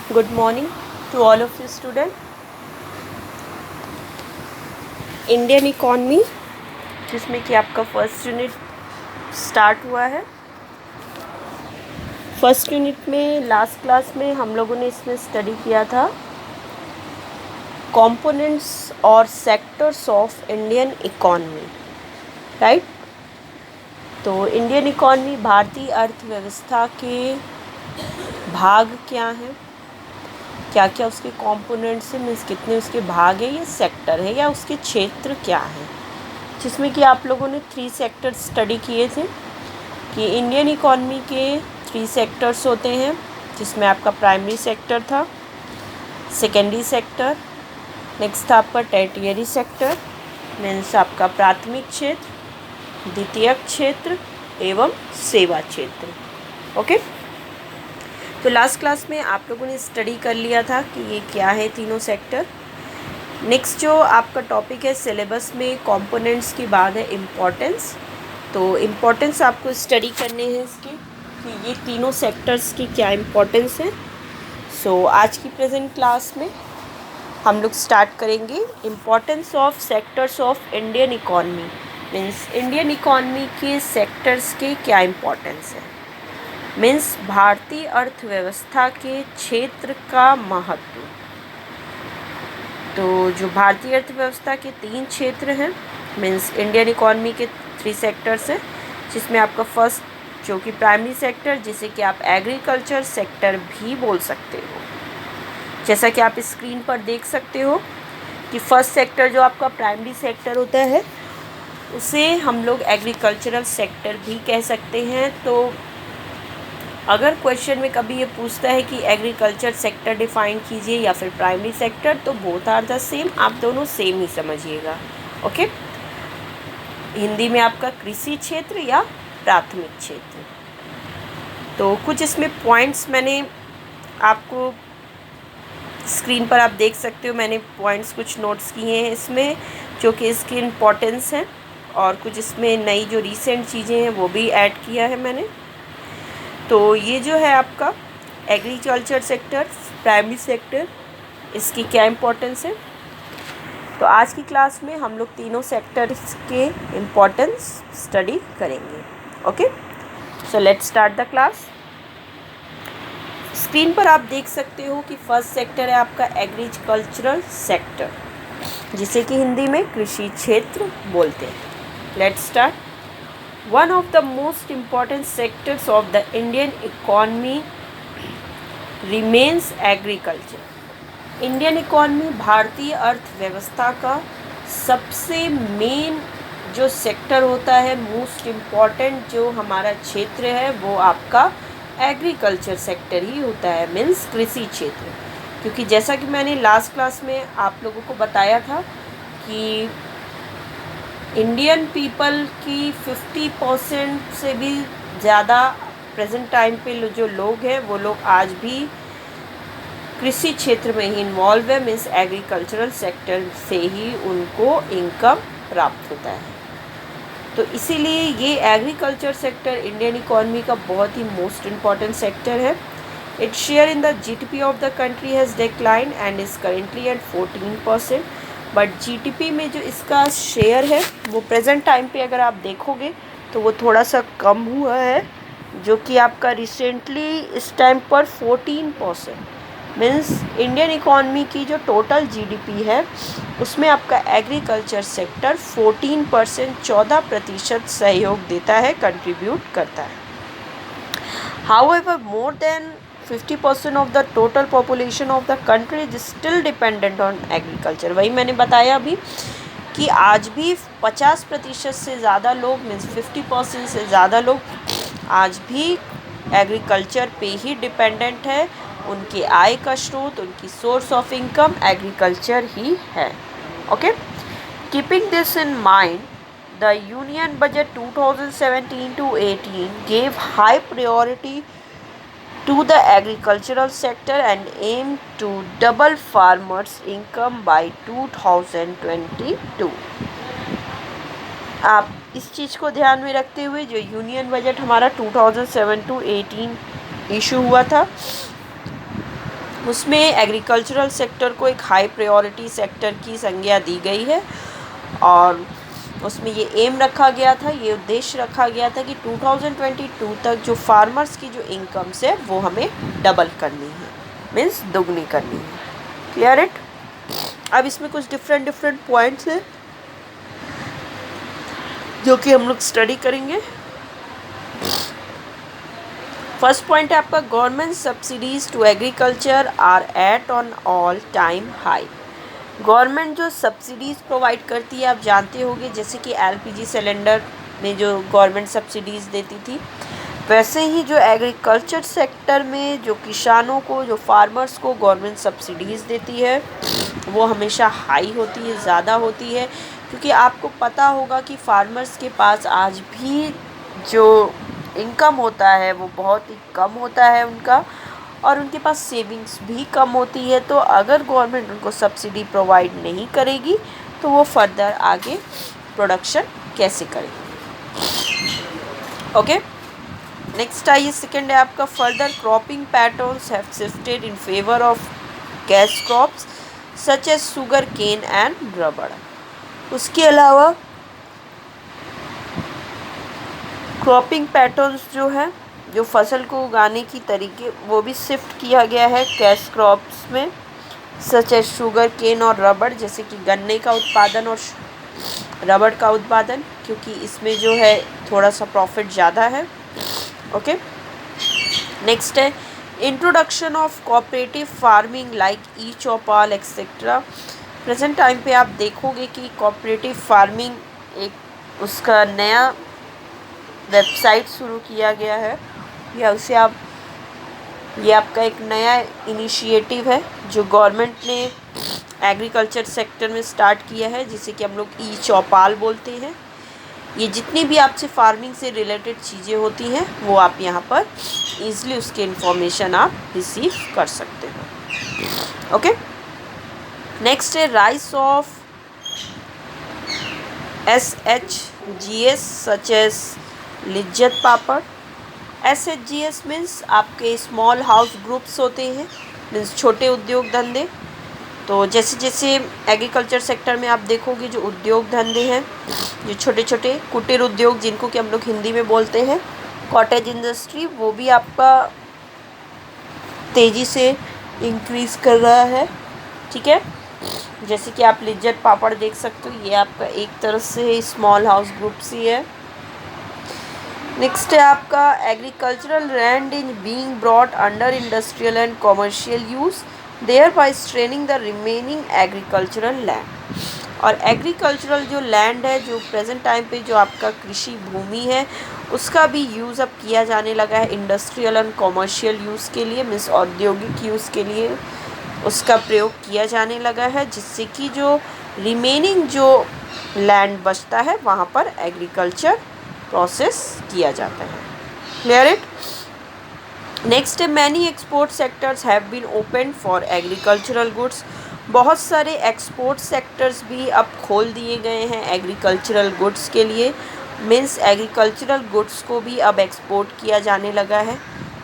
Good morning to all of you students. Indian economy, जिसमें कि आपका फर्स्ट यूनिट स्टार्ट हुआ है। फर्स्ट यूनिट में लास्ट क्लास में हम लोगों ने इसमें स्टडी किया था कंपोनेंट्स और sectors of Indian economy, right. तो इंडियन इकॉनमी, भारतीय अर्थव्यवस्था के भाग क्या हैं, क्या क्या उसके कंपोनेंट्स हैं, मीन्स कितने उसके भाग हैं, ये सेक्टर है या उसके क्षेत्र क्या है, जिसमें कि आप लोगों ने 3 सेक्टर स्टडी किए थे कि इंडियन इकॉनमी के 3 सेक्टर्स होते हैं, जिसमें आपका प्राइमरी सेक्टर था, सेकेंडरी सेक्टर, नेक्स्ट था आपका टर्टियरी सेक्टर, मीन्स आपका प्राथमिक क्षेत्र, द्वितीयक क्षेत्र एवं सेवा क्षेत्र। ओके, तो लास्ट क्लास में आप लोगों ने स्टडी कर लिया था कि ये क्या है तीनों सेक्टर। नेक्स्ट जो आपका टॉपिक है सिलेबस में कंपोनेंट्स की बात है इम्पोर्टेंस। तो इम्पोर्टेंस आपको स्टडी करने हैं इसके कि ये तीनों सेक्टर्स की क्या इम्पोर्टेंस है। सो आज की प्रेजेंट क्लास में हम लोग स्टार्ट करेंगे importance of sectors of Indian economy, means Indian economy के सेक्टर्स के क्या इम्पोर्टेंस है, मीन्स भारतीय अर्थव्यवस्था के क्षेत्र का महत्व। तो जो भारतीय अर्थव्यवस्था के 3 क्षेत्र हैं, मीन्स इंडियन इकॉनमी के 3 सेक्टर्स हैं, जिसमें आपका फर्स्ट जो कि प्राइमरी सेक्टर, जिसे कि आप एग्रीकल्चर सेक्टर भी बोल सकते हो, जैसा कि आप स्क्रीन पर देख सकते हो कि फर्स्ट सेक्टर जो आपका प्राइमरी सेक्टर होता है उसे हम लोग एग्रीकल्चरल सेक्टर भी कह सकते हैं। तो अगर क्वेश्चन में कभी ये पूछता है कि एग्रीकल्चर सेक्टर डिफाइन कीजिए या फिर प्राइमरी सेक्टर, तो बोथ आर द सेम, आप दोनों सेम ही समझिएगा। ओके, हिंदी में आपका कृषि क्षेत्र या प्राथमिक क्षेत्र। तो कुछ इसमें पॉइंट्स मैंने आपको स्क्रीन पर आप देख सकते हो, मैंने पॉइंट्स कुछ नोट्स किए हैं इसमें जो कि इसकी इम्पोर्टेंस है, और कुछ इसमें नई जो रिसेंट चीज़ें हैं वो भी ऐड किया है मैंने। तो ये जो है आपका एग्रीकल्चर सेक्टर, प्राइमरी सेक्टर, इसकी क्या इम्पोर्टेंस है। तो आज की क्लास में हम लोग तीनों सेक्टर्स के इम्पोर्टेंस स्टडी करेंगे। Okay, so let's start the class. Screen पर आप देख सकते हो कि फर्स्ट सेक्टर है आपका एग्रीकल्चरल सेक्टर, जिसे कि हिंदी में कृषि क्षेत्र बोलते हैं। Let's start. One of the most important sectors of the Indian economy remains agriculture. Indian economy, भारतीय अर्थव्यवस्था का सबसे मेन जो सेक्टर होता है, मोस्ट इम्पॉर्टेंट जो हमारा क्षेत्र है वो आपका एग्रीकल्चर सेक्टर ही होता है, मीन्स कृषि क्षेत्र। क्योंकि जैसा कि मैंने लास्ट क्लास में आप लोगों को बताया था कि इंडियन पीपल की 50% से भी ज़्यादा प्रेजेंट टाइम पे जो लोग हैं वो लोग आज भी कृषि क्षेत्र में ही इन्वॉल्व है, मीन्स एग्रीकल्चरल सेक्टर से ही उनको इनकम प्राप्त होता है। तो इसीलिए ये एग्रीकल्चर सेक्टर इंडियन इकॉनमी का बहुत ही मोस्ट इम्पॉर्टेंट सेक्टर है। Its share in the GDP of the country has decline and is currently eight 14%। But GDP में जो इसका शेयर है वो प्रेजेंट टाइम पे अगर आप देखोगे तो वो थोड़ा सा कम हुआ है, जो कि आपका रिसेंटली इस टाइम पर 14%, मीन्स इंडियन इकॉनमी की जो टोटल जीडीपी है उसमें आपका एग्रीकल्चर सेक्टर 14%, 14% सहयोग देता है, कंट्रीब्यूट करता है। However more than 50% of the total population of the country is still dependent on agriculture. वही मैंने बताया अभी कि आज भी 50% से ज़्यादा लोग, मीन्स 50% से ज़्यादा लोग आज भी एग्रीकल्चर पे ही डिपेंडेंट है। उनकी आय का स्रोत, उनकी सोर्स ऑफ इनकम एग्रीकल्चर ही है। Okay, keeping this in mind, the union budget 2017-18 gave high priority to the agricultural sector and aimed to double farmers' income by 2022. आप इस चीज़ को ध्यान में रखते हुए जो यूनियन बजट हमारा 2007-18 इशू हुआ था, उसमें एग्रीकल्चरल सेक्टर को एक हाई प्रायोरिटी सेक्टर की संज्ञा दी गई है और उसमें ये एम रखा गया था, ये उद्देश्य रखा गया था कि 2022 तक जो फार्मर्स की जो इनकम्स है वो हमें डबल करनी है, मीन्स दुगनी करनी है। Clear it? अब इसमें कुछ डिफरेंट पॉइंट्स हैं जो कि हम लोग स्टडी करेंगे। फर्स्ट पॉइंट है आपका government subsidies to agriculture are at on all time high. Government जो सब्सिडीज़ प्रोवाइड करती है आप जानते होंगे, जैसे कि एलपीजी सिलेंडर में जो गवर्नमेंट सब्सिडीज़ देती थी, वैसे ही जो एग्रीकल्चर सेक्टर में जो किसानों को, जो फार्मर्स को गवर्नमेंट सब्सिडीज़ देती है वो हमेशा हाई होती है, ज़्यादा होती है, क्योंकि आपको पता होगा कि फार्मर्स के पास आज भी जो इनकम होता है वो बहुत ही कम होता है उनका, और उनके पास सेविंग्स भी कम होती है। तो अगर गवर्नमेंट उनको सब्सिडी प्रोवाइड नहीं करेगी तो वो फर्दर आगे प्रोडक्शन कैसे करेंगे। ओके, नेक्स्ट आइए, सेकेंड है आपका further cropping patterns have shifted in favour of cash crops such as sugar cane and rubber. उसके अलावा क्रॉपिंग पैटर्न्स जो है, जो फसल को उगाने की तरीके, वो भी शिफ्ट किया गया है कैश क्रॉप्स में, सच एज शुगर केन और रबड़, जैसे कि गन्ने का उत्पादन और रबड़ का उत्पादन, क्योंकि इसमें जो है थोड़ा सा प्रॉफिट ज़्यादा है। ओके, नेक्स्ट है introduction of cooperative farming like E Chaupal etcetera. Present time पे आप देखोगे कि कोऑपरेटिव फार्मिंग एक उसका नया वेबसाइट शुरू किया गया है, या उसे आप, ये आपका एक नया इनिशिएटिव है जो गवर्नमेंट ने एग्रीकल्चर सेक्टर में स्टार्ट किया है, जिसे कि हम लोग ई चौपाल बोलते हैं। ये जितनी भी आपसे फार्मिंग से रिलेटेड चीज़ें होती हैं वो आप यहाँ पर ईज़िली उसके इन्फॉर्मेशन आप रिसीव कर सकते हो। ओके, नेक्स्ट है rise of SHGS such as Lijjat papad. SHGS means आपके स्मॉल हाउस ग्रुप्स होते हैं, मीन्स छोटे उद्योग धंधे। तो जैसे जैसे एग्रीकल्चर सेक्टर में आप देखोगे जो उद्योग धंधे हैं, जो छोटे छोटे कुटीर उद्योग जिनको कि हम लोग हिंदी में बोलते हैं कॉटेज इंडस्ट्री, वो भी आपका तेज़ी से इंक्रीज़ कर रहा है। ठीक है, जैसे कि आप लिज्जत पापड़ देख सकते हो, ये आपका एक तरह से स्मॉल हाउस ग्रुप्स ही है। नेक्स्ट है आपका agricultural land is being brought under industrial and commercial use thereby straining the remaining agricultural land. और एग्रीकल्चरल जो लैंड है, जो प्रेजेंट टाइम पे जो आपका कृषि भूमि है, उसका भी यूज़ अब किया जाने लगा है इंडस्ट्रियल एंड कॉमर्शियल यूज़ के लिए, मीन्स औद्योगिक यूज़ के लिए उसका प्रयोग किया जाने लगा है, जिससे कि जो रिमेनिंग जो लैंड बचता है वहाँ पर एग्रीकल्चर प्रोसेस किया जाता है। Clear it? नेक्स्ट है many export sectors have been open for agricultural goods. बहुत सारे एक्सपोर्ट सेक्टर्स भी अब खोल दिए गए हैं एग्रीकल्चरल गुड्स के लिए, मीन्स एग्रीकल्चरल गुड्स को भी अब एक्सपोर्ट किया जाने लगा है,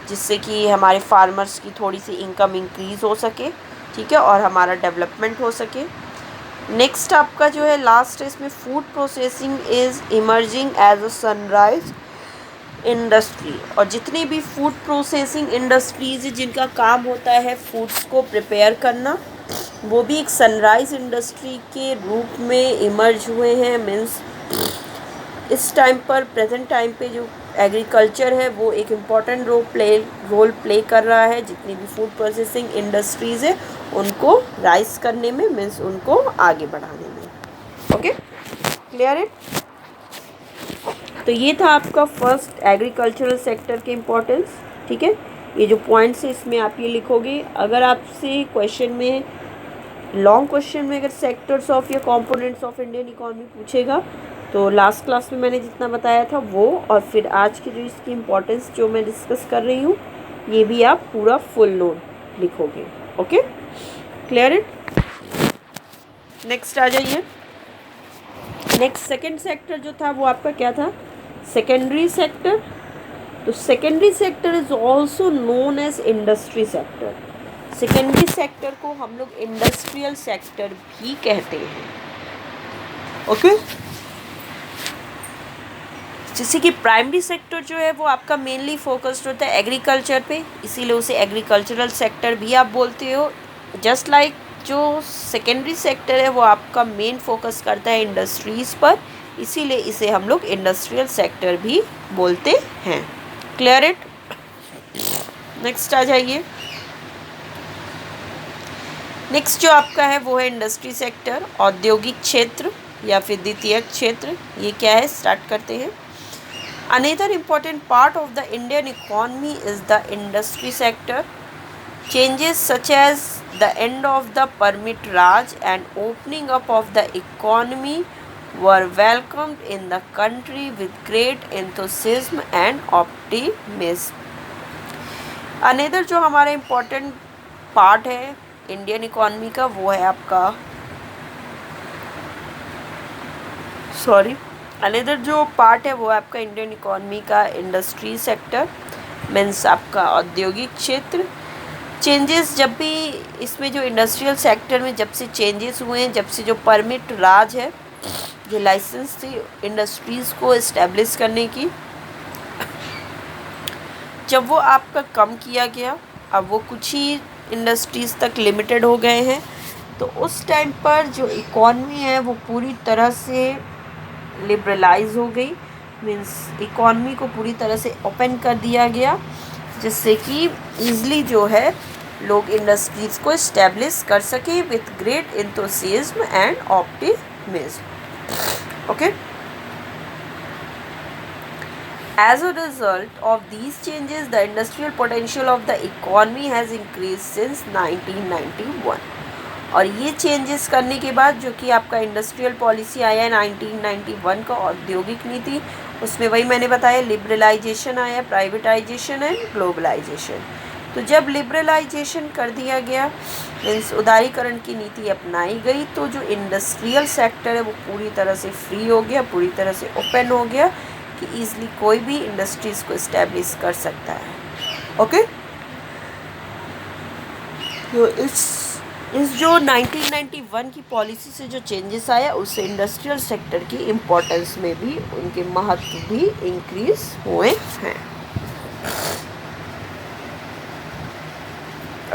जिससे कि हमारे फार्मर्स की थोड़ी सी इनकम इंक्रीज़ हो सके, ठीक है, और हमारा डेवलपमेंट हो सके। नेक्स्ट आपका जो है लास्ट है, इसमें food processing is emerging as a sunrise industry. और जितनी भी फूड प्रोसेसिंग इंडस्ट्रीज़ जिनका काम होता है फूड्स को प्रिपेयर करना, वो भी एक सनराइज इंडस्ट्री के रूप में इमर्ज हुए हैं। मीन्स इस टाइम पर, प्रेजेंट टाइम पे जो एग्रीकल्चर है वो एक इम्पॉर्टेंट रोल प्ले कर रहा है। जितनी भी फूड प्रोसेसिंग इंडस्ट्रीज़ है उनको राइज करने में, मीन्स उनको आगे बढ़ाने में। ओके, क्लियर है? तो ये था आपका फर्स्ट एग्रीकल्चरल सेक्टर के इम्पोर्टेंस। ठीक है, ये जो पॉइंट्स है इसमें आप ये लिखोगे। अगर आपसे क्वेश्चन में, लॉन्ग क्वेश्चन में अगर सेक्टर्स ऑफ या कंपोनेंट्स ऑफ इंडियन इकोनॉमी पूछेगा तो लास्ट क्लास में मैंने जितना बताया था वो, और फिर आज की जो इसकी इम्पोर्टेंस जो मैं डिस्कस कर रही हूँ, ये भी आप पूरा फुल नोट लिखोगे। Okay, clear it? नेक्स्ट आ जाइए। नेक्स्ट सेकंड सेक्टर जो था वो आपका क्या था? Secondary sector. तो secondary sector is also known as industry sector. Secondary sector को हम लोग इंडस्ट्रियल सेक्टर भी कहते हैं। ओके, जैसे कि प्राइमरी सेक्टर जो है वो आपका मेनली फोकस्ड होता है एग्रीकल्चर पे, इसीलिए उसे एग्रीकल्चरल सेक्टर भी आप बोलते हो। जस्ट लाइक जो सेकेंडरी सेक्टर है वो आपका मेन फोकस करता है इंडस्ट्रीज़ पर, इसीलिए इसे हम लोग इंडस्ट्रियल सेक्टर भी बोलते हैं। Clear it? नेक्स्ट आ जाइए। नेक्स्ट जो आपका है वो है इंडस्ट्री सेक्टर, औद्योगिक क्षेत्र या फिर द्वितीयक क्षेत्र। ये क्या है, स्टार्ट करते हैं। Another important part of the Indian economy is the industry sector. Changes such as the end of the Permit Raj and opening up of the economy were welcomed in the country with great enthusiasm and optimism. Another जो हमारा important part है Indian economy का वो है आपका another जो part है वो आपका इंडियन इकॉनमी का इंडस्ट्री सेक्टर मीन्स आपका औद्योगिक क्षेत्र। चेंजेस जब भी इसमें जो इंडस्ट्रियल सेक्टर में जब से चेंजेस हुए हैं, जब से जो परमिट राज है, जो लाइसेंस थी इंडस्ट्रीज़ को इस्टेब्लिश करने की, जब वो आपका कम किया गया, अब वो कुछ ही इंडस्ट्रीज़ तक लिमिटेड हो गए हैं, तो उस टाइम पर जो इकॉनमी है वो पूरी तरह से लिबरलाइज हो गई। मीन्स इकॉनमी को पूरी तरह से ओपन कर दिया गया, जिससे कि ईज़िली जो है लोग इंडस्ट्रीज़ को इस्टेब्लिश कर सके with great enthusiasm and optimism. Okay, as a result of these changes the industrial potential of the economy has increased since 1991। और ये चेंजेस करने के बाद जो कि आपका इंडस्ट्रियल पॉलिसी आया है 1991 का औद्योगिक नीति, उसमें वही मैंने बताया लिबरलाइजेशन आया, प्राइवेटाइजेशन एंड ग्लोबलाइजेशन। तो जब लिबरलाइजेशन कर दिया गया मीन्स उदारीकरण की नीति अपनाई गई, तो जो इंडस्ट्रियल सेक्टर है वो पूरी तरह से फ्री हो गया, पूरी तरह से ओपन हो गया कि ईज़िली कोई भी इंडस्ट्रीज़ को इस्टेब्लिश कर सकता है। ओके, तो इस जो 1991 की पॉलिसी से जो चेंजेस आया उससे इंडस्ट्रियल सेक्टर की इम्पोर्टेंस में भी उनके महत्व भी इंक्रीज हुए हैं।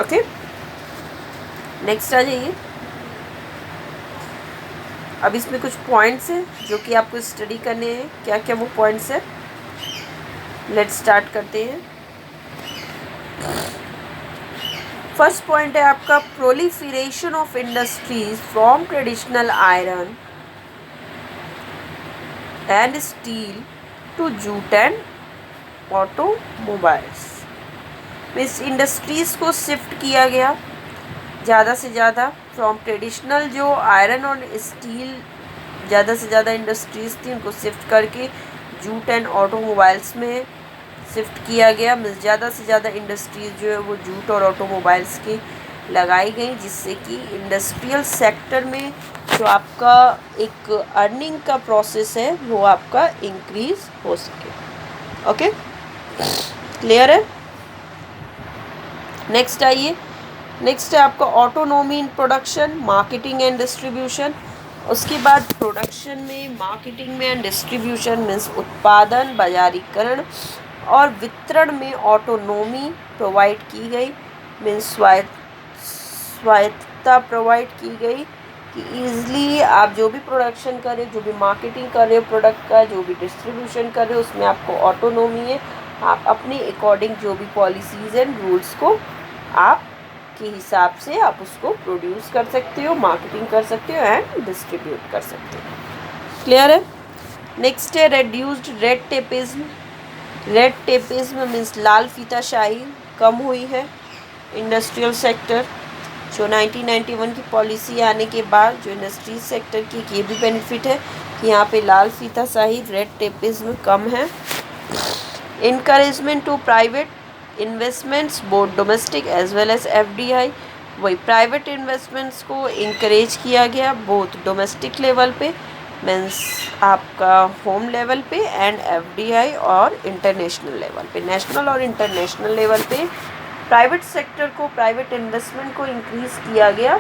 ओके, नेक्स्ट आ जाइए। अब इसमें कुछ पॉइंट्स हैं जो कि आपको स्टडी करने हैं। क्या क्या वो पॉइंट्स हैं, लेट्स स्टार्ट करते हैं। फर्स्ट पॉइंट है आपका proliferation of industries from traditional iron and steel to jute and automobiles. इस इंडस्ट्रीज़ को शिफ्ट किया गया ज़्यादा से ज़्यादा फ्रॉम ट्रेडिशनल जो आयरन और स्टील ज़्यादा से ज़्यादा इंडस्ट्रीज़ थी उनको शिफ्ट करके जूट एंड ऑटोमोबाइल्स में शिफ्ट किया गया। मीन्स ज़्यादा से ज़्यादा इंडस्ट्रीज़ जो है वो जूट और ऑटोमोबाइल्स की लगाई गई, जिससे कि इंडस्ट्रियल सेक्टर में जो आपका एक अर्निंग का प्रोसेस है वो आपका इंक्रीज हो सके। ओके, क्लियर है? नेक्स्ट आइए। नेक्स्ट है आपका autonomy in production, marketing and distribution. उसके बाद प्रोडक्शन में, मार्केटिंग में एंड डिस्ट्रीब्यूशन मीन्स उत्पादन, बाजारीकरण और वितरण में ऑटोनॉमी प्रोवाइड की गई। मीन्स स्वायत्तता प्रोवाइड की गई कि ईज़िली आप जो भी प्रोडक्शन कर रहे हो, जो भी मार्केटिंग कर रहे हो प्रोडक्ट का, जो भी डिस्ट्रीब्यूशन कर रहे हो, उसमें आपको ऑटोनॉमी है। आप अपने अकॉर्डिंग जो भी पॉलिसीज़ एंड रूल्स को आप के हिसाब से आप उसको प्रोड्यूस कर सकते हो, मार्केटिंग कर सकते हो एंड डिस्ट्रीब्यूट कर सकते हो। क्लियर है? नेक्स्ट है reduced red tapism. Red tapism means लाल फीताशाही कम हुई है। इंडस्ट्रियल सेक्टर जो 1991 की पॉलिसी आने के बाद जो इंडस्ट्री सेक्टर की ये भी बेनिफिट है कि यहाँ पे लाल फीताशाही, रेड टेपिज्म कम है। Encouragement to private investments both domestic as well as FDI। वही प्राइवेट इन्वेस्टमेंट्स को इंकरेज किया गया बोथ डोमेस्टिक लेवल पे मीन्स आपका होम लेवल पे एंड FDI और इंटरनेशनल लेवल पे, नेशनल और इंटरनेशनल लेवल पे प्राइवेट सेक्टर को, प्राइवेट इन्वेस्टमेंट को इंक्रीज़ किया गया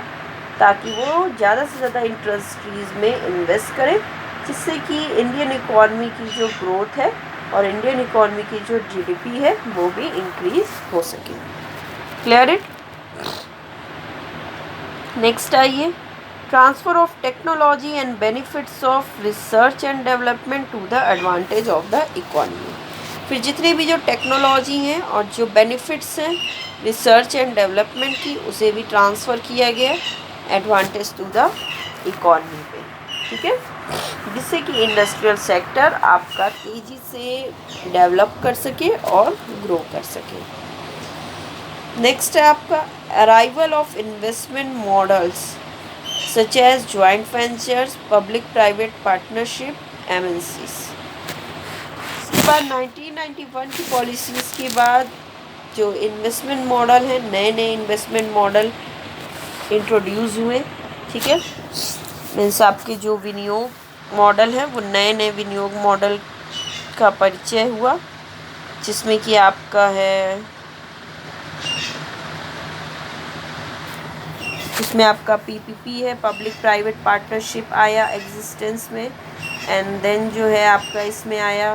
ताकि वो ज़्यादा से ज़्यादा इंडस्ट्रीज़ में इन्वेस्ट करें, जिससे कि इंडियन इकॉनमी की जो ग्रोथ है और इंडियन इकॉनमी की जो जीडीपी है वो भी इंक्रीज़ हो सके। Clear it? नेक्स्ट आइए, transfer of technology and benefits of research and development to the advantage of the economy. फिर जितनी भी जो टेक्नोलॉजी हैं और जो बेनिफिट्स हैं रिसर्च एंड डेवलपमेंट की, उसे भी ट्रांसफ़र किया गया एडवांटेज टू द इकॉनमी पे, ठीक है, जिससे कि इंडस्ट्रियल सेक्टर आपका तेज़ी से डेवलप कर सके और ग्रो कर सके। नेक्स्ट है आपका arrival of investment models such as joint ventures, public private partnership, MNCs. इसके बाद 1991 की पॉलिसीज़ के बाद जो इन्वेस्टमेंट मॉडल है, नए नए इन्वेस्टमेंट मॉडल इंट्रोड्यूस हुए, ठीक है, मीन्स आपके जो विनियोग मॉडल है वो नए नए विनियोग मॉडल का परिचय हुआ, जिसमें कि आपका है, इसमें आपका पीपीपी है, पब्लिक प्राइवेट पार्टनरशिप आया एग्जिस्टेंस में, एंड देन जो है आपका इसमें आया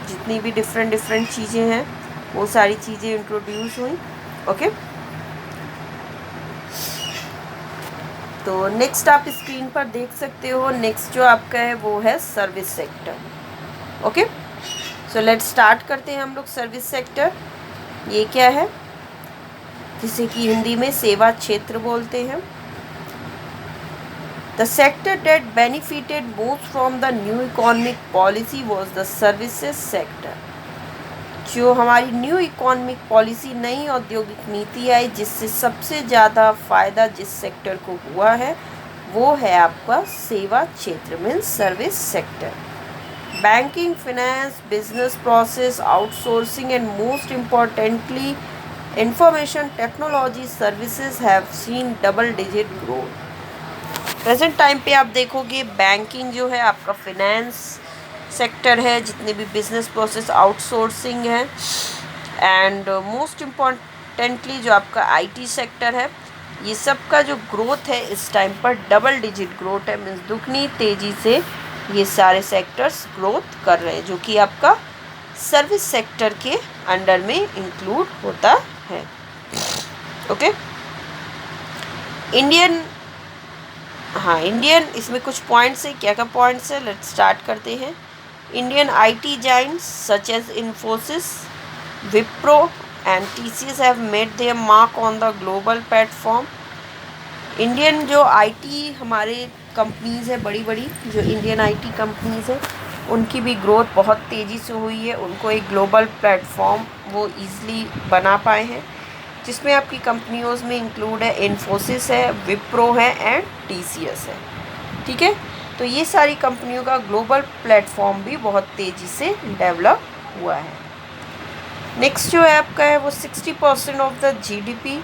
जितनी भी डिफरेंट चीज़ें हैं वो सारी चीज़ें इंट्रोड्यूस हुई। ओके, तो नेक्स्ट आप स्क्रीन पर देख सकते हो, नेक्स्ट जो आपका है वो है service sector. Okay, so let's start करते हैं हम लोग सर्विस सेक्टर। ये क्या है, जिसे कि हिंदी में सेवा क्षेत्र बोलते हैं। The sector that benefited most from the new economic policy was the services sector. जो हमारी न्यू इकोनॉमिक पॉलिसी, नई औद्योगिक नीति आई, जिससे सबसे ज़्यादा फ़ायदा जिस सेक्टर को हुआ है वो है आपका सेवा क्षेत्र, means service sector. Banking, finance, business process outsourcing and most importantly information technology services have seen double digit growth. Present time पे आप देखोगे बैंकिंग जो है आपका, फिनेंस सेक्टर है, जितने भी बिजनेस प्रोसेस आउटसोर्सिंग है, एंड मोस्ट इम्पॉर्टेंटली जो आपका आईटी सेक्टर है, ये सब का जो ग्रोथ है इस टाइम पर डबल डिजिट ग्रोथ है, मीन्स दुगनी तेज़ी से ये सारे सेक्टर्स ग्रोथ कर रहे हैं, जो कि आपका सर्विस सेक्टर के अंडर में इंक्लूड होता है। ओके, इंडियन इसमें कुछ पॉइंट्स है, क्या क्या पॉइंट्स है, लेट्स स्टार्ट करते हैं। Indian IT giants such as Infosys, Wipro and TCS have made their mark on the global platform. Indian जो आईटी हमारे कंपनीज़ है, बड़ी बड़ी जो इंडियन आईटी कंपनीज़ है, उनकी भी ग्रोथ बहुत तेज़ी से हुई है, उनको एक ग्लोबल प्लेटफॉर्म वो ईज़िली बना पाए हैं, जिसमें आपकी कंपनियों में इंक्लूड है इन्फोसिस है, विप्रो है एंड टीसीएस है, ठीक है। तो ये सारी कंपनियों का ग्लोबल प्लेटफॉर्म भी बहुत तेज़ी से डेवलप हुआ है। नेक्स्ट जो है आपका है वो 60% of the GDP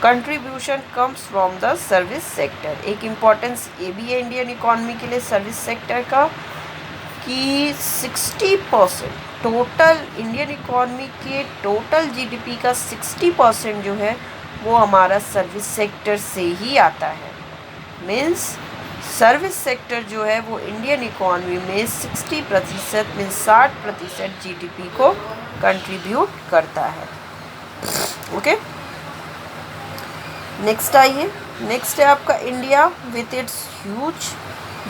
contribution comes from the service sector. एक इम्पॉर्टेंस ये भी है इंडियन इकॉनमी के लिए सर्विस सेक्टर का कि 60% टोटल इंडियन इकॉनमी के टोटल जीडीपी का 60% जो है वो हमारा सर्विस सेक्टर से ही आता है। मीन्स सर्विस सेक्टर जो है वो इंडियन इकॉनमी में 60% मीन्स 60% जीडीपी को कंट्रीब्यूट करता है। ओके, नेक्स्ट आइए, नेक्स्ट है आपका India with its huge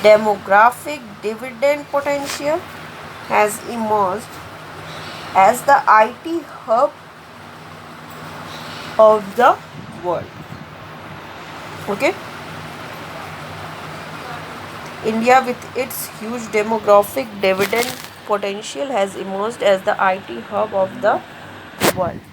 demographic dividend potential has emerged as the IT hub of the world. Okay, India with its huge demographic dividend potential has emerged as the IT hub of the world.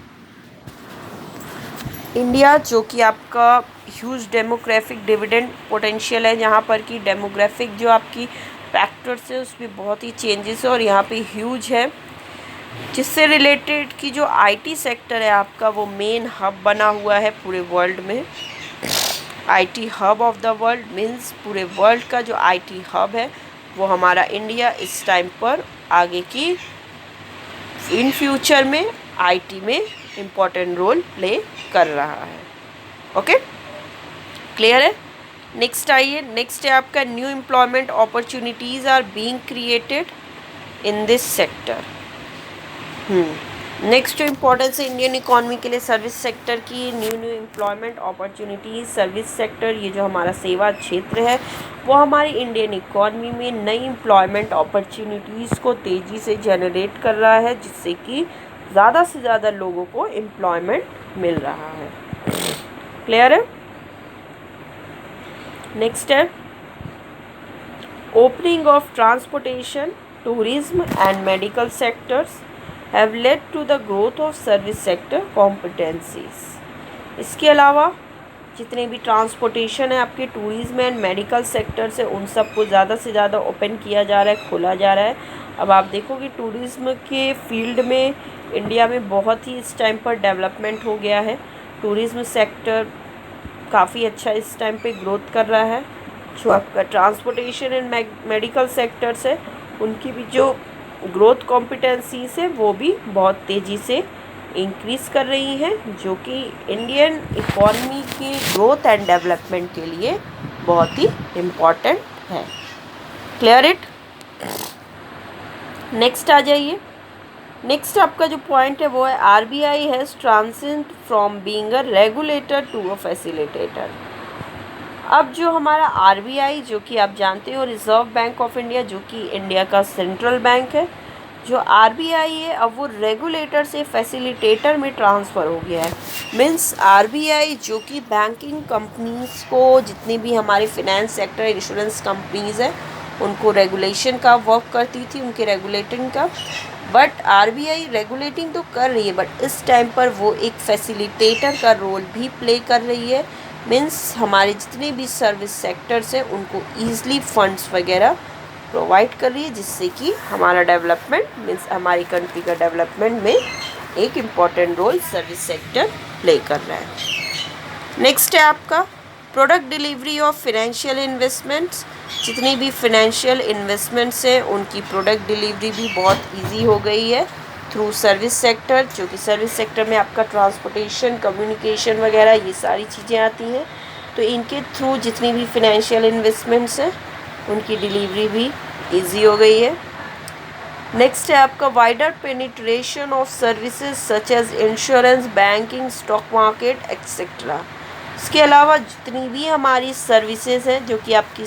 India जो कि आपका huge demographic dividend potential है, यहाँ पर कि demographic जो आपकी factors है उसमें बहुत ही चेंजेस है और यहाँ पे ह्यूज है, जिससे रिलेटेड की जो आईटी सेक्टर है आपका वो मेन हब बना हुआ है पूरे वर्ल्ड में। IT hub of the world means पूरे वर्ल्ड का जो आईटी हब है वो हमारा इंडिया इस टाइम पर आगे की इन फ्यूचर में आईटी में इम्पॉर्टेंट रोल प्ले कर रहा है। ओके, क्लियर है। नेक्स्ट आइए, नेक्स्ट है आपका new employment opportunities are being created in this sector. Next जो इम्पोर्टेंस है इंडियन इकॉनमी के लिए सर्विस सेक्टर की, new employment opportunities service sector, ये जो हमारा सेवा क्षेत्र है वो हमारी इंडियन इकॉनमी में नई एम्प्लॉयमेंट अपॉर्चुनिटीज़ को तेज़ी से जनरेट कर रहा है, जिससे कि ज़्यादा से ज़्यादा लोगों को एम्प्लॉयमेंट मिल रहा है। क्लियर है। नेक्स्ट है opening of transportation, tourism and medical sectors have led to the growth of service sector competencies। इसके अलावा जितने भी ट्रांसपोर्टेशन है आपके टूरिज्म एंड मेडिकल सेक्टर से, उन सबको ज़्यादा से ज़्यादा ओपन किया जा रहा है, खोला जा रहा है। अब आप देखोगे टूरिज्म के फील्ड में इंडिया में बहुत ही इस टाइम पर डेवलपमेंट हो गया है। टूरिज्म सेक्टर काफ़ी अच्छा इस टाइम पे ग्रोथ कर रहा है। जो आपका ट्रांसपोर्टेशन एंड मेडिकल सेक्टर्स है उनकी भी जो ग्रोथ कॉम्पिटेंसीज है वो भी बहुत तेज़ी से इंक्रीज़ कर रही हैं, जो कि इंडियन इकॉनमी के ग्रोथ एंड डेवलपमेंट के लिए बहुत ही इम्पॉर्टेंट है। Clear it. नेक्स्ट आ जाइए। नेक्स्ट आपका जो पॉइंट है वो है RBI has transit from being a regulator to a facilitator. अब जो हमारा आरबीआई, जो कि आप जानते हो रिज़र्व बैंक ऑफ इंडिया, जो कि इंडिया का सेंट्रल बैंक है, जो आरबीआई है अब वो रेगुलेटर से फैसिलिटेटर में ट्रांसफ़र हो गया है। मीन्स आरबीआई जो कि बैंकिंग कंपनीज़ को, जितनी भी हमारी फिनेंस सेक्टर, इंश्योरेंस कंपनीज़ हैं, उनको रेगुलेशन का वर्क करती थी, उनके रेगुलेटिंग का। बट आरबीआई रेगुलेटिंग तो कर रही है, बट इस टाइम पर वो एक फैसिलिटेटर का रोल भी प्ले कर रही है। मीन्स हमारे जितने भी सर्विस सेक्टर्स हैं उनको ईज़िली फंड्स वगैरह प्रोवाइड कर रही है, जिससे कि हमारा डेवलपमेंट, मीन्स हमारी कंट्री का डेवलपमेंट में एक important role service sector play कर रहा है। नेक्स्ट है आपका product delivery of financial investments. जितनी भी फिनेंशियल इन्वेस्टमेंट्स हैं उनकी प्रोडक्ट डिलीवरी भी बहुत ईजी हो गई है थ्रू सर्विस सेक्टर, जो कि सर्विस सेक्टर में आपका ट्रांसपोर्टेशन, कम्युनिकेशन वगैरह ये सारी चीज़ें आती हैं। तो इनके थ्रू जितनी भी फिनेंशियल इन्वेस्टमेंट्स हैं उनकी डिलीवरी भी इजी हो गई है। नेक्स्ट है आपका wider penetration of services such as insurance, banking, stock market etcetera. इसके अलावा जितनी भी हमारी सर्विसेज हैं जो कि आपकी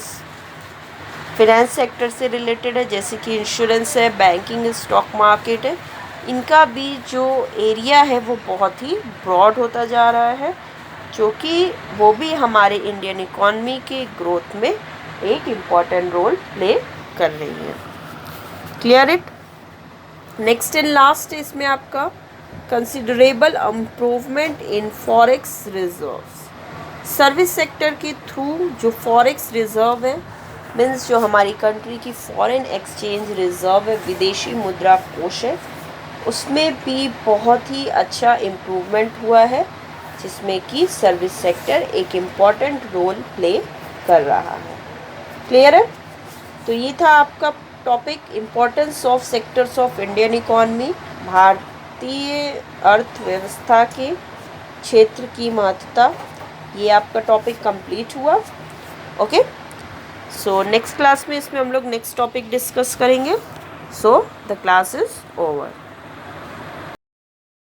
फिनेंस सेक्टर से रिलेटेड है, जैसे कि इंश्योरेंस है, बैंकिंग, स्टॉक मार्केट है, इनका भी जो एरिया है वो बहुत ही ब्रॉड होता जा रहा है, जो कि वो भी हमारे इंडियन इकॉनमी के ग्रोथ में एक इम्पॉर्टेंट रोल प्ले कर रही है। Clear it. Next and last इसमें आपका considerable improvement in forex reserves. Service sector के थ्रू जो फॉरेक्स रिजर्व है, मीन्स जो हमारी कंट्री की फॉरेन एक्सचेंज रिजर्व है, विदेशी मुद्रा कोष है, उसमें भी बहुत ही अच्छा इम्प्रूवमेंट हुआ है, जिसमें कि सर्विस सेक्टर एक इम्पॉर्टेंट रोल प्ले कर रहा है। क्लियर है। तो ये था आपका topic, importance of sectors of Indian economy, भारतीय अर्थव्यवस्था के क्षेत्र की महत्वता। ये आपका टॉपिक कंप्लीट हुआ। ओके, सो नेक्स्ट क्लास में इसमें हम लोग नेक्स्ट टॉपिक डिस्कस करेंगे। So the class is over.